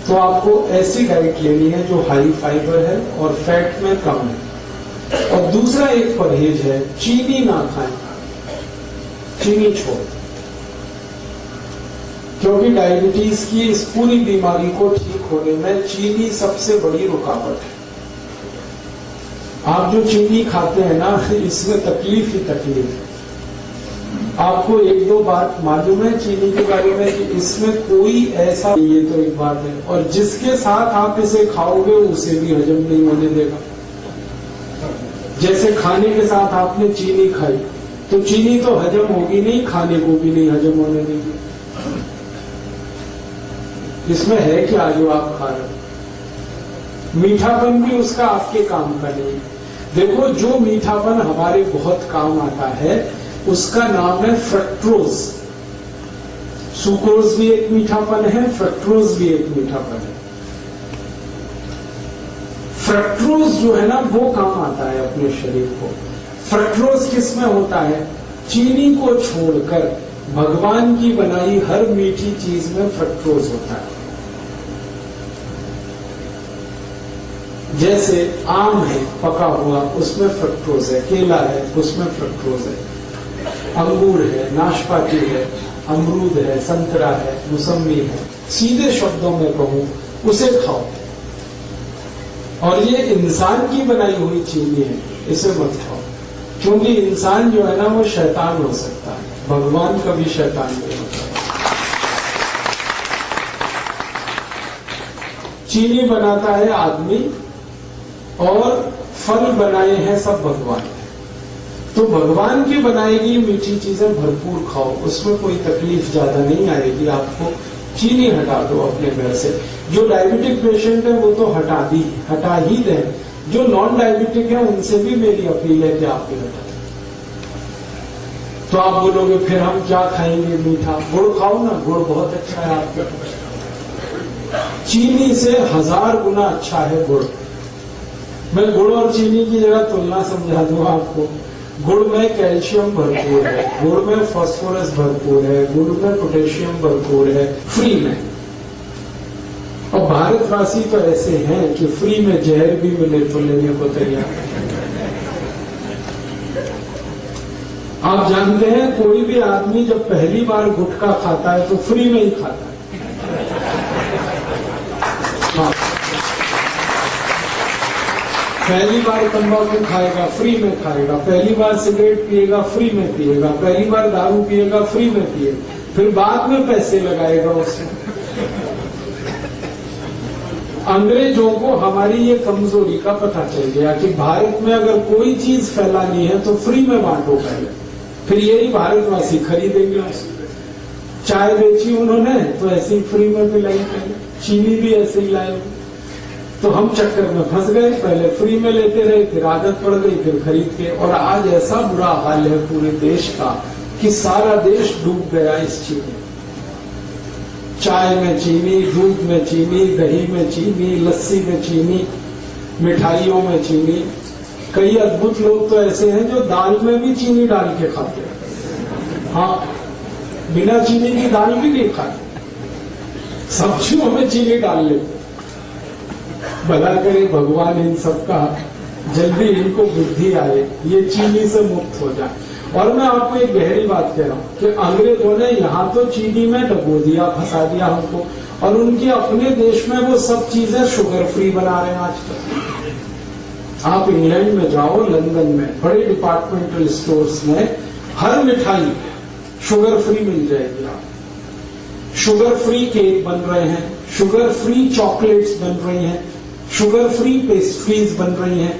तो आपको ऐसी डाइट लेनी है जो हाई फाइबर है और फैट में कम है। और दूसरा एक परहेज है, चीनी ना खाएं, चीनी छोड़। क्योंकि डायबिटीज की इस पूरी बीमारी को ठीक होने में चीनी सबसे बड़ी रुकावट है। आप जो चीनी खाते हैं ना, इसमें तकलीफ ही तकलीफ है। आपको एक दो बात मालूम है चीनी के बारे में कि इसमें कोई ऐसा, ये तो एक बात है, और जिसके साथ आप इसे खाओगे उसे भी हजम नहीं होने देगा। जैसे खाने के साथ आपने चीनी खाई तो चीनी तो हजम होगी नहीं, खाने को भी नहीं हजम होने देगी। इसमें है क्या जो आप खा रहे हो? मीठापन भी उसका आपके काम का नहीं। देखो, जो मीठापन हमारे बहुत काम आता है उसका नाम है फ्रक्टोज। सुक्रोज भी एक मीठापन है, फ्रक्टोज भी एक मीठापन है। फ्रक्टोज जो है ना वो काम आता है अपने शरीर को। फ्रक्टोज किसमें होता है? चीनी को छोड़कर भगवान की बनाई हर मीठी चीज में फ्रक्टोज होता है। जैसे आम है पका हुआ, उसमें फ्रक्टोज है। केला है, उसमें फ्रक्टोज है। अंगूर है, नाशपाती है, अमरूद है, संतरा है, मौसम्बी है। सीधे शब्दों में कहूं, उसे खाओ। और ये इंसान की बनाई हुई चीनी है, इसे मत खाओ। क्योंकि इंसान जो है ना वो शैतान हो सकता है, भगवान कभी शैतान नहीं होता। चीनी बनाता है आदमी और फल बनाए हैं सब भगवान। तो भगवान की बनाई गई मीठी चीजें भरपूर खाओ, उसमें कोई तकलीफ ज्यादा नहीं आएगी आपको। चीनी हटा दो अपने घर से। जो डायबिटिक पेशेंट है वो तो हटा ही दें। जो नॉन डायबिटिक है उनसे भी मेरी अपील है कि आप भी हटा दें। तो आप बोलोगे फिर हम क्या खाएंगे मीठा? गुड़ खाओ ना, गुड़ बहुत अच्छा है आपका। चीनी से 1000 गुना अच्छा है गुड़। मैं गुड़ और चीनी की जगह तुलना समझा दूं आपको। गुड़ में कैल्शियम भरपूर है, गुड़ में फास्फोरस भरपूर है, गुड़ में पोटेशियम भरपूर है, फ्री में। और भारतवासी तो ऐसे हैं कि फ्री में जहर भी मिले तो लेने को तैयार। आप जानते हैं कोई भी आदमी जब पहली बार गुटखा खाता है तो फ्री में ही खाता है। हाँ। पहली बार तंबाकू खाएगा, फ्री में खाएगा। पहली बार सिगरेट पिएगा, फ्री में पिएगा। पहली बार दारू पिएगा, फ्री में पिएगा। फिर बाद में पैसे लगाएगा उसमें। अंग्रेजों को हमारी ये कमजोरी का पता चल गया कि भारत में अगर कोई चीज फैलानी है तो फ्री में बांटो पहले, फिर यही भारतवासी खरीदेंगे उसको। चाय बेची उन्होंने तो ऐसे ही फ्री में पिलाई पहले, चीनी भी ऐसे ही लाए। तो हम चक्कर में फंस गए, पहले फ्री में लेते रहे, फिर आदत पड़ गई, फिर खरीद के। और आज ऐसा बुरा हाल है पूरे देश का कि सारा देश डूब गया इस चीनी। चाय में चीनी, दूध में चीनी, दही में चीनी, लस्सी में चीनी, मिठाइयों में चीनी। कई अद्भुत लोग तो ऐसे हैं जो दाल में भी चीनी डाल के खाते हैं। हाँ, बिना चीनी की दाल भी नहीं खाते, सब्जियों में चीनी डाल लेते। भला करे भगवान इन सबका जल्दी इनको बुद्धि आए, ये चीनी से मुक्त हो जाए। और मैं आपको एक गहरी बात कह रहा हूं कि अंग्रेजों ने यहां तो चीनी में डबो दिया, फंसा दिया हमको, और उनके अपने देश में वो सब चीजें शुगर फ्री बना रहे हैं आजकल। आप इंग्लैंड में जाओ, लंदन में बड़े डिपार्टमेंटल स्टोर्स में हर मिठाई शुगर फ्री मिल जाएगी। आप शुगर फ्री केक बन रहे हैं, शुगर फ्री चॉकलेट्स बन रही हैं, शुगर फ्री पेस्ट्रीज बन रही हैं।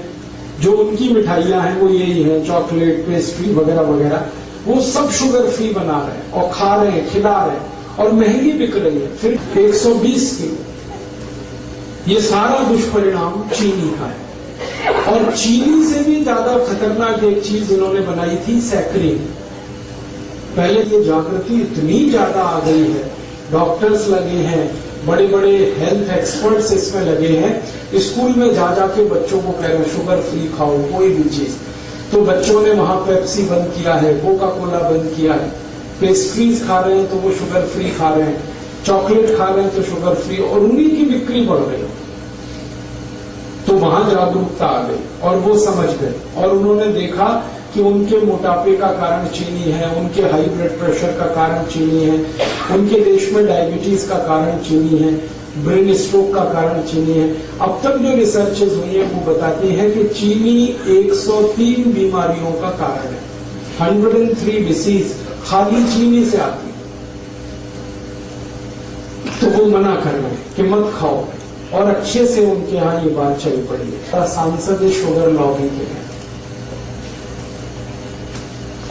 जो उनकी मिठाइयां हैं वो यही है, चॉकलेट, पेस्ट्री वगैरह वगैरह, वो सब शुगर फ्री बना रहे हैं और खा रहे हैं, खिला रहे हैं, और महंगी बिक रही है, फिर 120 किलो। ये सारा दुष्परिणाम चीनी का है। और चीनी से भी ज्यादा खतरनाक एक चीज इन्होंने बनाई थी, सैकरीन। पहले ये जागृति इतनी ज्यादा आ गई है, डॉक्टर्स लगे हैं, बड़े बड़े हेल्थ एक्सपर्ट्स इसमें लगे हैं, स्कूल में जा जाके बच्चों को कह रहे हैं शुगर फ्री खाओ कोई भी चीज। तो बच्चों ने वहां पेप्सी बंद किया है, कोका कोला बंद किया है, पेस्ट्रीज खा रहे हैं तो वो शुगर फ्री खा रहे हैं, चॉकलेट खा रहे हैं तो शुगर फ्री, और उन्हीं की बिक्री बढ़ रही है। तो वहां जागरूकता आ गई और वो समझ गए, और उन्होंने देखा कि उनके मोटापे का कारण चीनी है, उनके हाई ब्लड प्रेशर का कारण चीनी है, उनके देश में डायबिटीज का कारण चीनी है, ब्रेन स्ट्रोक का कारण चीनी है। अब तक जो रिसर्चेज हुई है वो बताती है कि चीनी 103 बीमारियों का कारण है। 103 डिसीज खाली चीनी से आती है। तो वो मना कर रहे हैं कि मत खाओ, और अच्छे से उनके यहां ये बात चल पड़ी है। सांसद शुगर लॉबी के हैं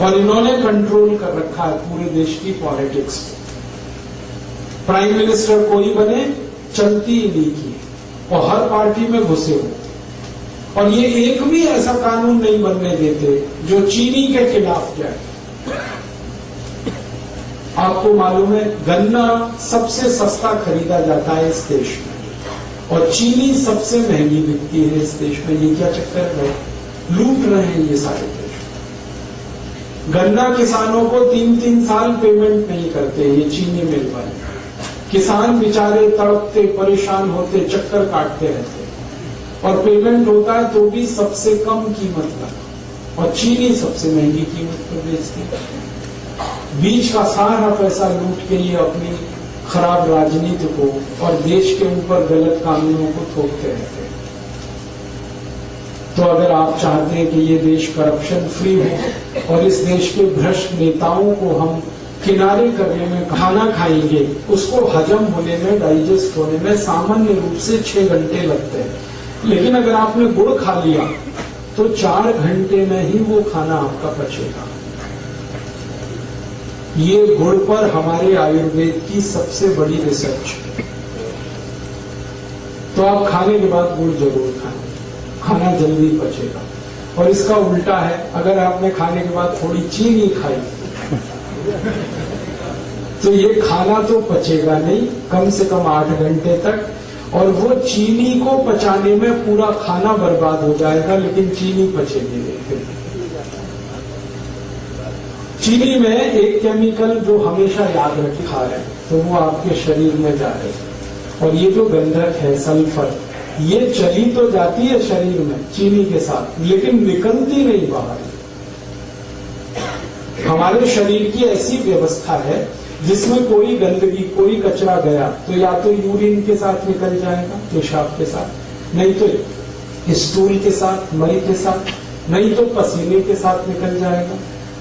और इन्होंने कंट्रोल कर रखा है पूरे देश की पॉलिटिक्स। प्राइम मिनिस्टर कोई बने, चलती ही नहीं की, और हर पार्टी में घुसे हो, और ये एक भी ऐसा कानून नहीं बनने देते जो चीनी के खिलाफ जाए। आपको मालूम है गन्ना सबसे सस्ता खरीदा जाता है इस देश में, और चीनी सबसे महंगी बिकती है इस देश में। ये क्या चक्कर है? लूट रहे हैं ये सारे देश। गन्ना किसानों को 3-3 साल पेमेंट नहीं करते ये चीनी मिल वाले। किसान बेचारे तड़पते, परेशान होते, चक्कर काटते रहते, और पेमेंट होता है तो भी सबसे कम कीमत का, और चीनी सबसे महंगी कीमत पर बेचती है। बीच का सारा पैसा लूट के लिए अपनी खराब राजनीति को और देश के ऊपर गलत कानूनों को थोपते रहते हैं। तो अगर आप चाहते हैं कि ये देश करप्शन फ्री हो और इस देश के भ्रष्ट नेताओं को हम किनारे करने में, खाना खाएंगे उसको हजम होने में, डाइजेस्ट होने में सामान्य रूप से 6 घंटे लगते हैं, लेकिन अगर आपने गुड़ खा लिया तो 4 घंटे में ही वो खाना आपका पचेगा। ये गुड़ पर हमारे आयुर्वेद की सबसे बड़ी रिसर्च है। तो आप खाने के बाद गुड़ जरूर खाएं, खाना जल्दी पचेगा। और इसका उल्टा है, अगर आपने खाने के बाद थोड़ी चीनी खाई तो ये खाना तो पचेगा नहीं कम से कम 8 घंटे तक, और वो चीनी को पचाने में पूरा खाना बर्बाद हो जाएगा, लेकिन चीनी पचेगी नहीं। चीनी में एक केमिकल जो हमेशा याद रखे खा रहे हैं तो वो आपके शरीर में जा रहे हैं, और ये जो गंधक है सल्फर, ये चली तो जाती है शरीर में चीनी के साथ, लेकिन निकलती नहीं बाहर। हमारे शरीर की ऐसी व्यवस्था है जिसमें कोई गंदगी, कोई कचरा गया तो या तो यूरिन के साथ निकल जाएगा, पेशाब के साथ, नहीं तो स्टूल के साथ, मल के साथ, नहीं तो पसीने के साथ निकल जाएगा,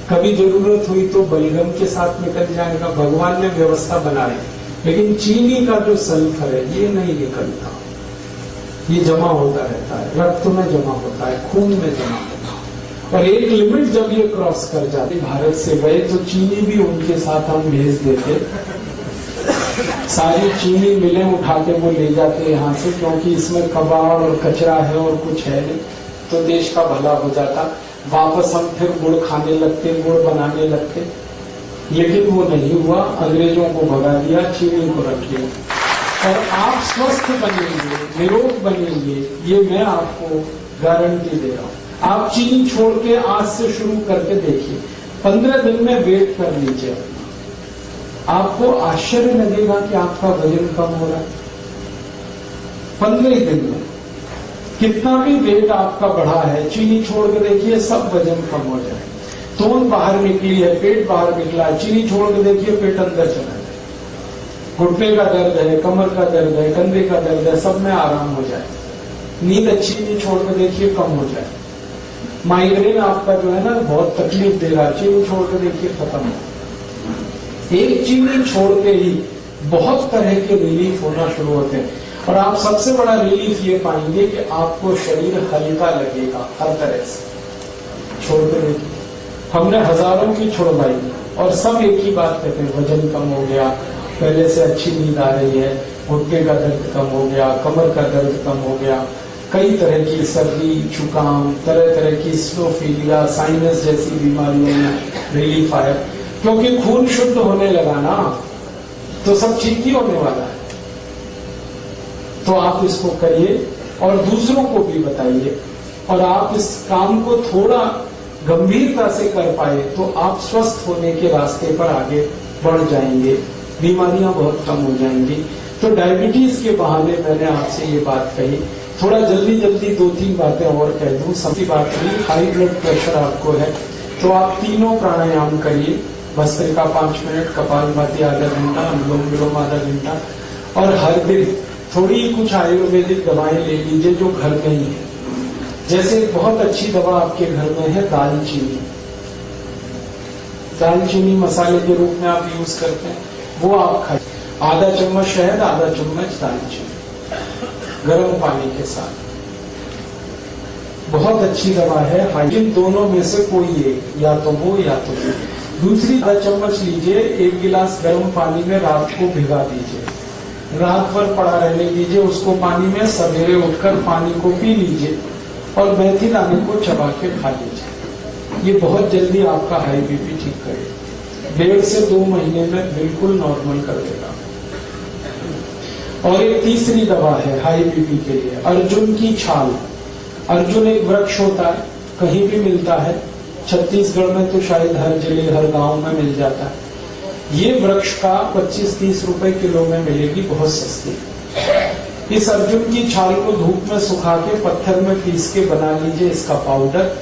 कभी जरूरत हुई तो बलगम के साथ निकल जाएगा। भगवान ने व्यवस्था बनाई, लेकिन चीनी का जो सल्फर है ये नहीं निकलता, ये जमा होता रहता है, रक्त में जमा होता है, खून में जमा होता है, और एक लिमिट जब ये क्रॉस कर जाती, भारत से गए तो चीनी भी उनके साथ हम भेज देते, सारी चीनी मिलें उठा के वो ले जाते यहाँ से, क्योंकि इसमें कबाड़ और कचरा है और कुछ है नहीं, तो देश का भला हो जाता। वापस हम फिर गुड़ खाने लगते, गुड़ बनाने लगते, लेकिन वो नहीं हुआ। अंग्रेजों को भगा दिया, चीनी को रख लिया, और आप स्वस्थ बनेंगे, निरोग बनेंगे, ये मैं आपको गारंटी दे रहा हूं। आप चीनी छोड़ के आज से शुरू करके देखिए, 15 दिन में वेट कर लीजिए, आपको आश्चर्य लगेगा कि आपका वजन कम हो रहा है। 15 दिन में कितना भी वेट आपका बढ़ा है, चीनी छोड़ के देखिए, सब वजन कम हो जाए। तोन बाहर निकली है, पेट बाहर निकला है, चीनी छोड़ के देखिए, पेट अंदर चला जाए। घुटने का दर्द है, कमर का दर्द है, कंधे का दर्द है, सब में आराम हो जाए। नींद अच्छी नहीं, छोड़ के देखिए, कम हो जाए। माइग्रेन आपका जो है ना बहुत तकलीफ दे रहा है, चीनी छोड़ के देखिए, खत्म हो। एक चीनी छोड़ते ही बहुत तरह के रिलीफ होना शुरू होते हैं, और आप सबसे बड़ा रिलीफ ये पाएंगे कि आपको शरीर हल्का लगेगा हर तरह से। छोड़ते देखिए, हमने हजारों की छुड़वाई और सब एक ही बात कहते हैं, वजन कम हो गया, पहले से अच्छी नींद आ रही है, घुटने का दर्द कम हो गया, कमर का दर्द कम हो गया, कई तरह की सर्दी, जुकाम, तरह तरह की स्लोफीलिया, साइनस जैसी बीमारियों में रिलीफ आया, क्योंकि खून शुद्ध होने लगा ना, तो सब ठीक ही होने वाला है। तो आप इसको करिए और दूसरों को भी बताइए, और आप इस काम को थोड़ा गंभीरता से कर पाए तो आप स्वस्थ होने के रास्ते पर आगे बढ़ जाएंगे, बीमारियां बहुत कम हो जाएंगी। तो डायबिटीज के बहाने मैंने आपसे ये बात कही थोड़ा जल्दी जल्दी 2-3 बातें और कह दूं, सबकी बात नहीं। हाई ब्लड प्रेशर आपको है तो आप तीनों प्राणायाम करिए। भस्त्रिका 5 मिनट, कपालभाति आधा घंटा, अनुलोम विलोम आधा घंटा, और हर दिन थोड़ी कुछ आयुर्वेदिक दवाएं ले लीजिए जो घर में ही है। जैसे बहुत अच्छी दवा आपके घर में है दालचीनी। दालचीनी मसाले के रूप में आप यूज करते हैं, वो आप खाइए। आधा चम्मच शहद, आधा चम्मच दालचीनी गर्म पानी के साथ, बहुत अच्छी दवा है। इन दोनों में से कोई एक, या तो वो या तो वो। दूसरी, आधा चम्मच लीजिए, 1 गिलास गर्म पानी में रात को भिगा दीजिए, रात भर पड़ा रहने दीजिए उसको पानी में। सवेरे उठकर पानी को पी लीजिए और मेथी दाने को चबा के खा लीजिए। ये बहुत जल्दी आपका हाई बीपी ठीक करेगा, 1.5 से 2 महीने में बिल्कुल नॉर्मल कर देगा। और एक तीसरी दवा है हाई बीपी के लिए, अर्जुन की छाल। अर्जुन एक वृक्ष होता है, कहीं भी मिलता है, छत्तीसगढ़ में तो शायद हर जिले हर गांव में मिल जाता है। ये वृक्ष का 25-30 रुपए किलो में मिलेगी, बहुत सस्ती। इस अर्जुन की छाल को धूप में सुखा के पत्थर में पीस के बना लीजिए इसका पाउडर।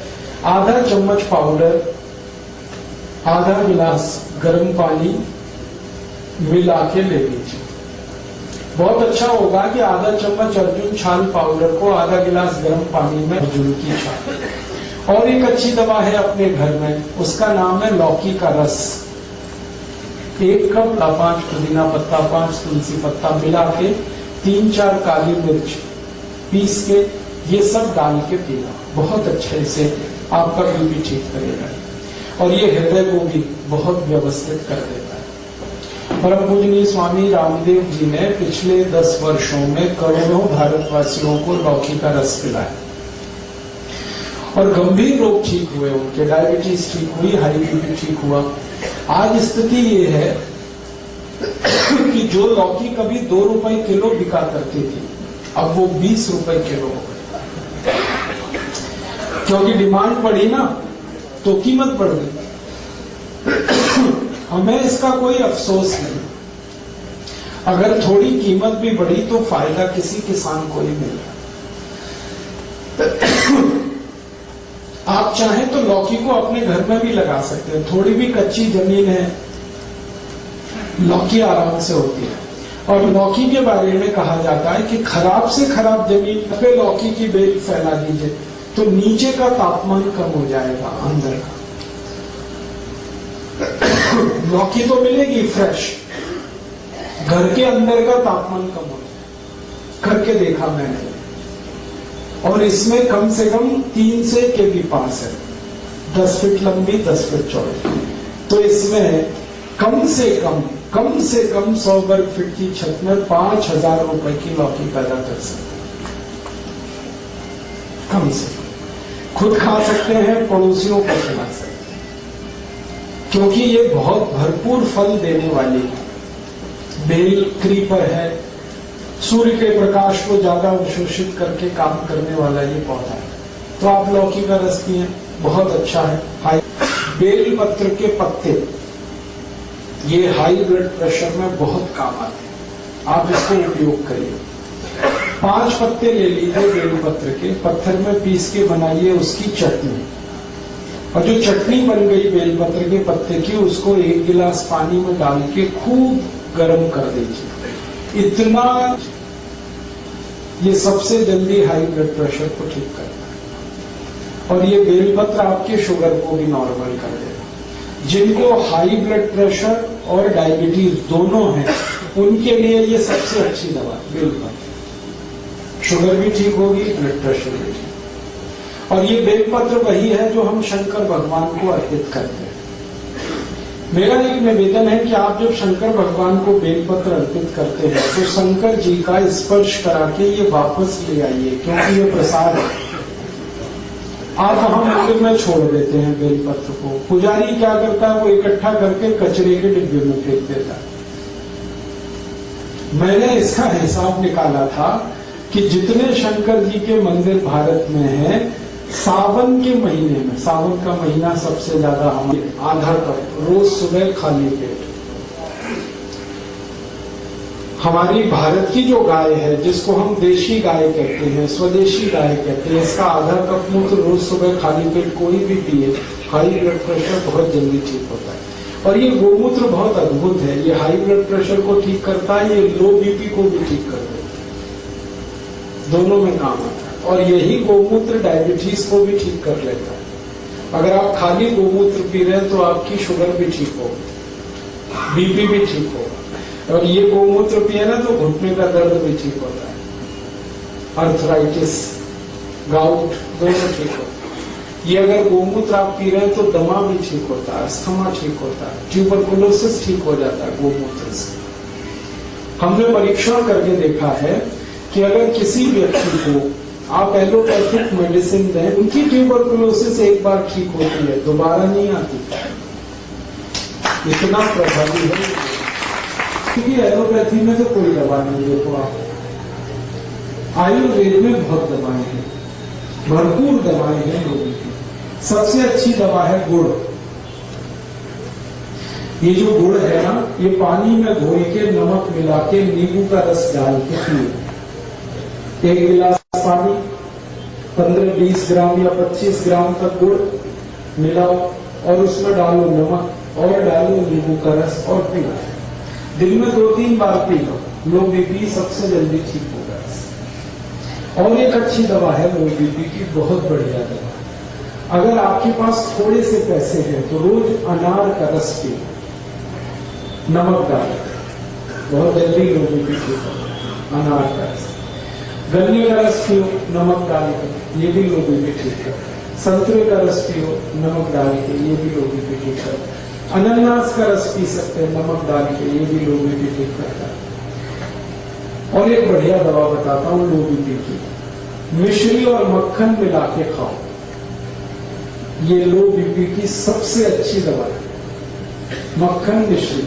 आधा चम्मच पाउडर आधा गिलास गर्म पानी मिला के ले लीजिए। बहुत अच्छा होगा कि आधा चम्मच अर्जुन छाल पाउडर को आधा गिलास गर्म पानी में अर्जुन की छाल। और एक अच्छी दवा है अपने घर में, उसका नाम है लौकी का रस। 1 कप लापांच पुदीना पत्ता, 5 तुलसी पत्ता मिला के 3-4 काली मिर्च पीस के ये सब डाल के पीना, बहुत अच्छे से आपका बीपी ठीक करेगा। और ये हृदय को भी बहुत व्यवस्थित कर देता है। परम पूजनीय स्वामी रामदेव जी ने पिछले 10 वर्षों में करोड़ों भारतवासियों को लौकी का रस पिलाया और गंभीर रोग ठीक हुए उनके। डायबिटीज ठीक हुई, हाई बीपी ठीक हुआ। आज स्थिति ये है कि जो लौकी कभी 2 रुपए किलो बिका करती थी, अब वो 20 रुपए किलो हो गई, क्योंकि डिमांड बढ़ी ना तो कीमत बढ़ गई। हमें इसका कोई अफसोस नहीं, अगर थोड़ी कीमत भी बढ़ी तो फायदा किसी किसान को ही मिल रहा। आप चाहें तो लौकी को अपने घर में भी लगा सकते हैं, थोड़ी भी कच्ची जमीन है लौकी आराम से होती है। और लौकी के बारे में कहा जाता है कि खराब से खराब जमीन पे लौकी की बेल फैला दीजिए तो नीचे का तापमान कम हो जाएगा, अंदर का। लौकी तो मिलेगी फ्रेश, घर के अंदर का तापमान कम हो जाएगा, करके देखा मैंने। और इसमें कम से कम 3 से के भी पास है, 10 फीट लंबी 10 फीट चौड़ी। तो इसमें कम से कम 100 वर्ग फीट की छत में 5,000 रुपए की लौकी पैदा कर सकते हैं, कम से कम। खुद खा सकते हैं, पड़ोसियों को खिला सकते हैं, क्योंकि ये बहुत भरपूर फल देने वाली है। बेल क्रीपर है, सूर्य के प्रकाश को ज्यादा अवशोषित करके काम करने वाला ये पौधा है। तो आप लौकी का रस पिए, बहुत अच्छा है। हाई बेल पत्र के पत्ते ये हाई ब्लड प्रेशर में बहुत काम आते हैं, आप इसको उपयोग करिए। 5 पत्ते ले लीजिए बेल पत्र के, पत्थर में पीस के बनाइए उसकी चटनी। और जो चटनी बन गई बेल पत्र के पत्ते की, उसको 1 गिलास पानी में डाल के खूब गर्म कर दीजिए। इतना ये सबसे जल्दी हाई ब्लड प्रेशर को ठीक करता है। और ये बेलपत्र आपके शुगर को भी नॉर्मल कर देगा। जिनको हाई ब्लड प्रेशर और डायबिटीज दोनों है, उनके लिए ये सबसे अच्छी दवा बेलपत्र। शुगर भी ठीक होगी, ब्लड प्रेशर भी ठीक। और ये बेलपत्र वही है जो हम शंकर भगवान को अर्पित करते हैं। मेरा एक निवेदन है कि आप जब शंकर भगवान को बेलपत्र अर्पित करते हैं तो शंकर जी का स्पर्श करा के ये वापस ले आइए, क्योंकि ये प्रसाद है। आप हम मंदिर में छोड़ देते हैं बेलपत्र को, पुजारी क्या करता है, वो इकट्ठा करके कचरे के डिब्बे में फेंक देता है। मैंने इसका हिसाब निकाला था कि जितने शंकर जी के मंदिर भारत में हैं, सावन के महीने में, सावन का महीना सबसे ज्यादा हमारे आधा कप रोज सुबह खाली पेट हमारी भारत की जो गाय है, जिसको हम देशी गाय कहते हैं, स्वदेशी गाय कहते हैं, इसका आधा कप मूत्र रोज सुबह खाली पेट कोई भी पिए, हाई ब्लड प्रेशर बहुत जल्दी ठीक होता है। और ये गोमूत्र बहुत अद्भुत है, ये हाई ब्लड प्रेशर को ठीक करता है, ये लो बीपी को भी ठीक कर देता है, दोनों में काम आता है। और यही गोमूत्र डायबिटीज को भी ठीक कर लेता है। अगर आप खाली गोमूत्र पी रहे हैं तो आपकी शुगर भी ठीक होगी, बीपी भी ठीक होगा। और ये गोमूत्र पिए ना तो घुटने का दर्द भी ठीक होता है, अर्थराइटिस, गाउट दोनों ठीक होता है। ये अगर गोमूत्र आप पी रहे हैं तो दमा भी ठीक होता है, अस्थमा ठीक होता है, ट्यूबरकुलोसिस ठीक हो जाता है गोमूत्र से। हमने परीक्षण करके देखा है कि अगर किसी व्यक्ति को आप एलोपैथिक मेडिसिन दें, उनकी ट्यूबरकुलोसिस एक बार ठीक होती है, दोबारा नहीं आती, इतना प्रभावी है। क्योंकि एलोपैथी में तो कोई दवा नहीं, देखो आप आयुर्वेद में बहुत दवाएं हैं, भरपूर दवाएं हैं लोगों की। सबसे अच्छी दवा है गुड़। ये जो गुड़ है ना, ये पानी में घोल के नमक मिला के नींबू का रस डाल के पिए। 1 गिलास पानी, 15-20 ग्राम या 25 ग्राम तक गुड़ मिलाओ और उसमें डालो नमक और डालो नींबू का रस और पियो। दिन में 2-3 बार पी लो, लो बीपी सबसे जल्दी ठीक होगा। और एक अच्छी दवा है लो बीपी की, बहुत बढ़िया दवा। अगर आपके पास थोड़े से पैसे हैं तो रोज अनार का रस पियो, नमक डाल, बहुत जल्दी लो बीपी ठीक होगा। अनार का रस, गन्ने का रस पियो नमक डाल के, ये भी लो बीपी ठीक है। संतरे का रस पियो नमक डाल के, ये भी लो बीपी ठीक है। अनानास का रस पी सकते हैं नमक डाल के, ये भी लो बीपी ठीक करता है। और एक बढ़िया दवा बताता हूं लो बीपी की, मिश्री और मक्खन मिला के खाओ, ये लो बीपी की सबसे अच्छी दवा है। मक्खन मिश्री,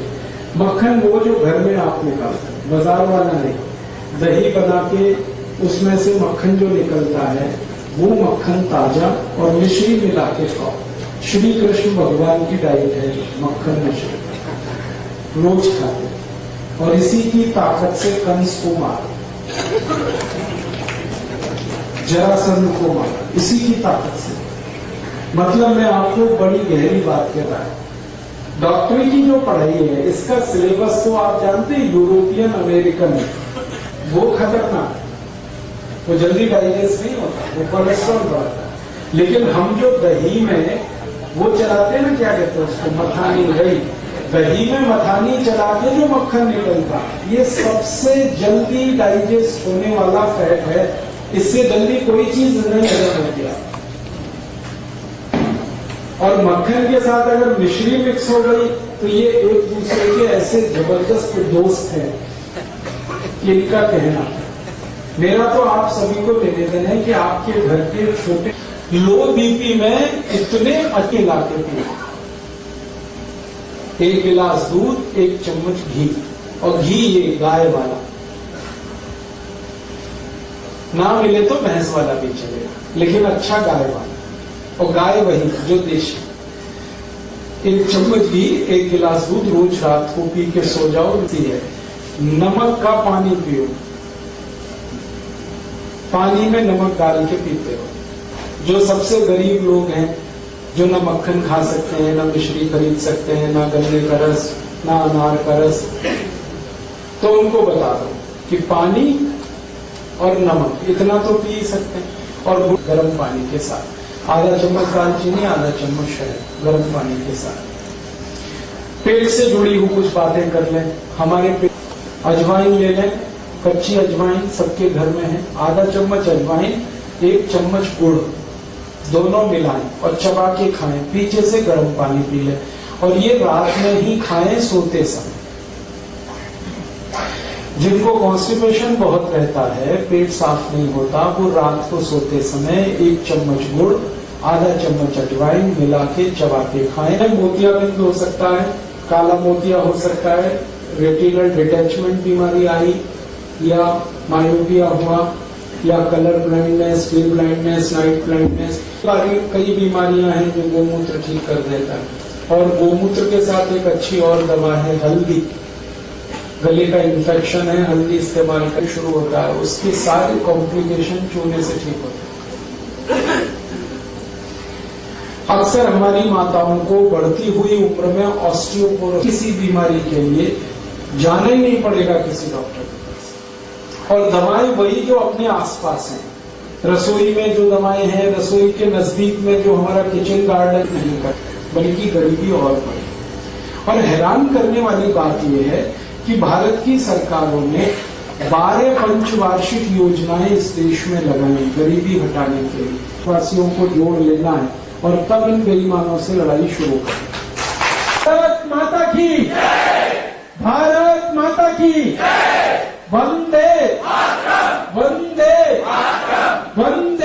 मक्खन वो जो घर में आप निकालते हैं, बाजार वाला नहीं, दही बना के उसमें से मक्खन जो निकलता है वो मक्खन ताजा और मिश्री मिला के खाओ। श्री कृष्ण भगवान की डाइट है मक्खन मिश्री, रोज खाते। और इसी की ताकत से कंस को मारा, जरासंध को मारा, इसी की ताकत से। मतलब मैं आपको बड़ी गहरी बात कह रहा हूं। डॉक्टरी की जो पढ़ाई है, इसका सिलेबस तो आप जानते हैं, यूरोपियन अमेरिकन है, वो खतरनाक, वो जल्दी डाइजेस्ट नहीं होता, वो कोलेस्ट्रॉल बढ़ता है। लेकिन हम जो दही में वो चलाते हैं ना, क्या कहते हैं उसको, मथानी, दही में मथानी चला के जो मक्खन निकलता, ये सबसे जल्दी डाइजेस्ट होने वाला फैट है। इससे जल्दी कोई चीज नहीं हजम होती है। और मक्खन के साथ अगर मिश्री मिक्स हो गई तो ये एक दूसरे के ऐसे जबरदस्त दोस्त हैं कि इनका कहना। मेरा तो आप सभी को निवेदन है कि आपके घर के छोटे लो बीपी में इतने अच्छे लाके पिए, 1 गिलास दूध, 1 चम्मच घी, और घी ये गाय वाला, ना मिले तो भैंस वाला भी चलेगा, लेकिन अच्छा गाय वाला, और गाय वही जो देशी। 1 चम्मच घी, 1 गिलास दूध, रोज रात को पी के सो जाओ। है नमक का पानी पियो, पानी में नमक डाल के पीते हो। जो सबसे गरीब लोग हैं, जो ना मक्खन खा सकते हैं, ना मिश्री खरीद सकते हैं, ना गन्ने का रस, ना अनार का रस, तो उनको बता दो कि पानी और नमक इतना तो पी सकते हैं। और गर्म पानी के साथ, आधा चम्मच दालचीनी, आधा चम्मच शहद, गर्म पानी के साथ। पेट से जुड़ी हुई कुछ बातें कर लें। हमारे पेट, अजवाइन ले लें, कच्ची अजवाइन सबके घर में है, आधा चम्मच अजवाइन, 1 चम्मच गुड़, दोनों मिलाएं और चबा के खाएं। पीछे से गर्म पानी पी लें, और ये रात में ही खाएं सोते समय। जिनको कॉन्स्टिपेशन बहुत रहता है, पेट साफ नहीं होता, वो रात को सोते समय 1 चम्मच गुड़, आधा चम्मच अजवाइन मिला के चबा के खाएं। मोतियाबिंद हो सकता है, काला मोतिया हो सकता है, रेटिनल डिटैचमेंट बीमारी आई, या मायोपिया हुआ, या colour blindness, day blindness, night blindness, कई बीमारियां हैं जो गोमूत्र ठीक कर देता है। और गोमूत्र के साथ एक अच्छी और दवा है हल्दी। गले का इन्फेक्शन है, हल्दी इस्तेमाल कर शुरू होता है, उसके सारे कॉम्प्लिकेशन चूने से ठीक होते हैं। अक्सर हमारी माताओं को बढ़ती हुई उम्र में ऑस्टियोपोरोसिस किसी बीमारी के लिए जाना ही नहीं पड़ेगा किसी डॉक्टर के पास, और दवाएं वही जो अपने आसपास हैं। रसोई में जो दवाएं हैं, रसोई के नजदीक में जो हमारा किचन गार्डन नहीं कर, बल्कि गरीबी और बढ़ी। और हैरान करने वाली बात यह है कि भारत की सरकारों ने 12 पंचवार्षिक योजनाएं इस देश में लगाई गरीबी हटाने के लिए। वासियों को जोड़ लेना है और तब इन बेईमानों से लड़ाई शुरू करें। भारत माता की जय! भारत माता की जय! वंदे मातरम! वंदे मातरम! वंदे